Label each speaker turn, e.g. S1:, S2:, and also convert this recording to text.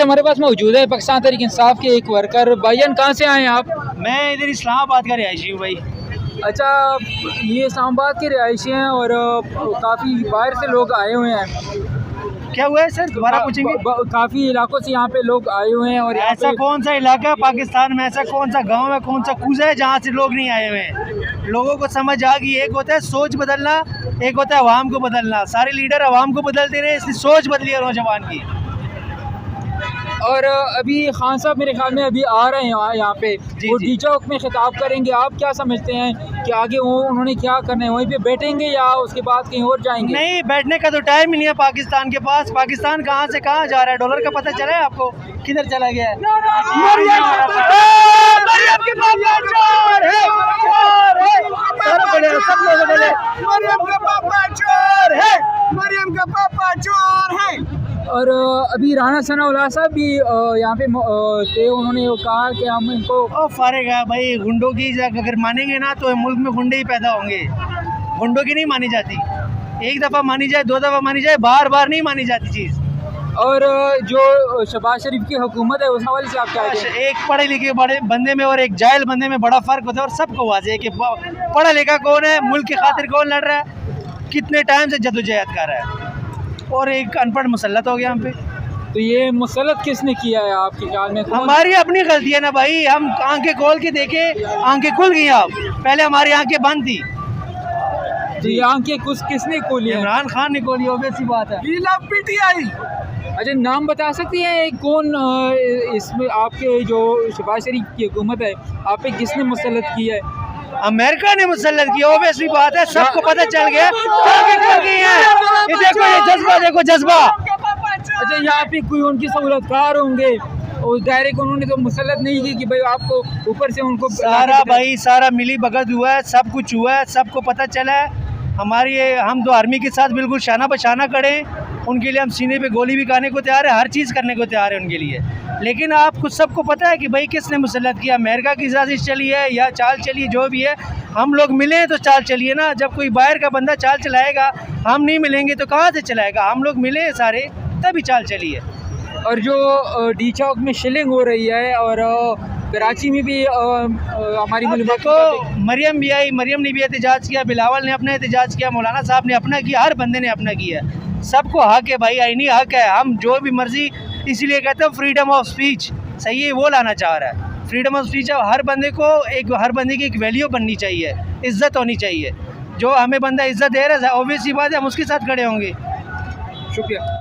S1: वक्त हमारे पास मौजूद है पाकिस्तान तहरीक इंसाफ के एक वर्कर। भाईजान कहाँ से आए हैं आप?
S2: मैं इधर इस्लामाबाद का रिहायशी हूँ भाई।
S1: अच्छा, ये इस्लामाबाद के रिहायशी हैं और काफ़ी बाहर से लोग आए हुए हैं।
S2: क्या हुआ है सर, दोबारा पूछेंगे?
S1: काफ़ी इलाकों से यहाँ पे लोग आए हुए हैं। और
S2: ऐसा कौन सा इलाका है पाकिस्तान में, ऐसा कौन सा गांव है, कौन सा कूजा है जहाँ से लोग नहीं आए हुए हैं? लोगों को समझ आ गई, एक होता है सोच बदलना, एक होता है अवाम को बदलना। सारे लीडर अवाम को बदलते रहे, इसलिए सोच बदली है नौजवान की।
S1: और अभी खान साहब मेरे ख्याल में अभी आ रहे हैं यहाँ पे, वो डी चौक में खिताब करेंगे। आप क्या समझते हैं कि आगे उन्होंने क्या करना है? वहीं पे बैठेंगे या उसके बाद कहीं और जाएंगे?
S2: नहीं, बैठने का तो टाइम ही नहीं है पाकिस्तान के पास। पाकिस्तान कहाँ से कहाँ जा रहा है, डॉलर का पता चला है आपको? किधर चला गया है?
S1: और अभी राणा सनाउल्लाह साहब भी यहाँ पे थे। उन्होंने कहा कि हम इनको
S2: फारेग है भाई। गुंडों की अगर मानेंगे ना तो मुल्क में गुंडे ही पैदा होंगे। गुंडों की नहीं मानी जाती, एक दफ़ा मानी जाए, दो दफ़ा मानी जाए, बार बार नहीं मानी जाती चीज़।
S1: और जो शहबाज शरीफ की हुकूमत है उस हवाले से आप क्या कहते हैं?
S2: एक पढ़े लिखे बड़े बंदे में और एक जाहिल बंदे में बड़ा फ़र्क होता है। और सबको वाज़ेह है कि पढ़ा लिखा कौन है, मुल्क की खातिर कौन लड़ रहा है, कितने टाइम से जद्दोजहद कर रहा है, और एक अनपढ़ मुसल्लत हो गया हम पे।
S1: तो ये मुसल्लत किसने किया है आपके ख्याल में?
S2: हमारी अपनी गलती है ना भाई। हम आंखें खोल के देखे, आंखें खुल गई। अब पहले हमारी आंखें बंद थी।
S1: तो ये आंखें किसने खोली?
S2: इमरान खान ने खोली, ऑब्वियस सी बात है।
S1: पीटीआई। अच्छा, नाम बता सकते हैं कौन इसमें आपके जो शहबाज शरीफ की हुकूमत है आप पे किसने मुसल्लत किया है?
S2: अमेरिका ने मुसल्लत किया, ऑब्वियसली बात है। सबको पता चल गया। ये देखो, ये जज्बा देखो, जज्बा।
S1: अच्छा, यहाँ पे कोई उनकी सहूलतकार होंगे और डायरेक्ट उन्होंने तो मुसल्लत नहीं की कि भाई आपको ऊपर से उनको
S2: सारा भाई सारा मिली भगत हुआ है, सब कुछ हुआ है, सबको पता चला है। हमारी हम तो आर्मी के साथ बिल्कुल शाना बशाना खड़े हैं। उनके लिए हम सीने पे गोली भी खाने को तैयार है, हर चीज़ करने को तैयार है उनके लिए। लेकिन आपको सबको पता है कि भाई किसने मुसल्लत किया। अमेरिका की साजिश चली है या चाल चली, जो भी है। हम लोग मिले तो चाल चलिए ना। जब कोई बाहर का बंदा चाल चलाएगा, हम नहीं मिलेंगे तो कहाँ से चलाएगा? हम लोग मिले सारे, तभी चाल चली है।
S1: और जो डी चौक में शिलिंग हो रही है और कराची में भी हमारी
S2: देखो, मरियम भी आई, मरियम ने भी एहतजाज किया, बिलावल ने अपना एहतजाज किया, मौलाना साहब ने अपना किया, हर बंदे ने अपना किया। सबको हक है भाई, आईनी हक है। हम जो भी मर्जी, इसीलिए कहते हैं फ्रीडम ऑफ स्पीच। सही है, वो लाना चाह रहा है फ्रीडम ऑफ स्पीच। हर बंदे को हर बंदे की एक वैल्यू बननी चाहिए, इज़्ज़त होनी चाहिए। जो हमें बंदा इज़्ज़त दे रहा है, ऑब्वियस सी बात है हम उसके साथ खड़े होंगे।
S1: शुक्रिया।